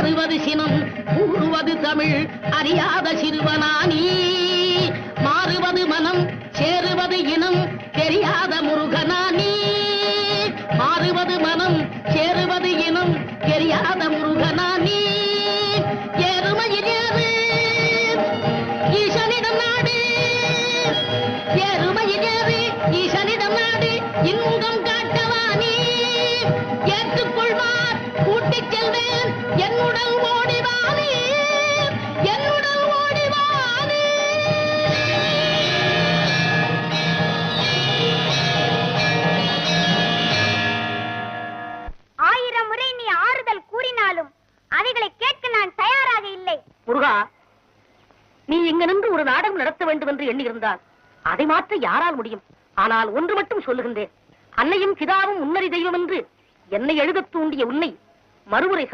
ஆறுவது சினம் கூறுவது தமிழ் அறியாத சிறுவனானி மாறுவது மனம் சேருவது இனம் தெரியாத முருகனானி மாறுவது மனம் சேருவது இனம் தெரியாத முருகனானி ஏறுமையில் ஏறு ஈசனிடம் நாடு ஏறுமையில் ஏறு ஈசனிடம் நாடு இன்பம் காட்டவானி ஏற்றுக்கொள்வார் கூட்டிச் செல்வேன் என்னுடன் ஓடிவானே என்னுடன் ஓடிவானே. ஆயிரம் முறை நீ ஆறுதல் கூறினாலும் அவைகளை கேட்க நான் தயாராக இல்லை. முருகா, நீ இங்க நின்று ஒரு நாடகம் நடத்த வேண்டும் என்று எண்ணியிருந்தால் அதை மாற்ற யாரால் முடியும்? ஆனால் ஒன்று மட்டும் சொல்லுகின்றேன், அன்னையும் பிதாவும் முன்னறி தெய்வம் என்று என்னை எழுதத் தூண்டிய உன்னை மறுமுறை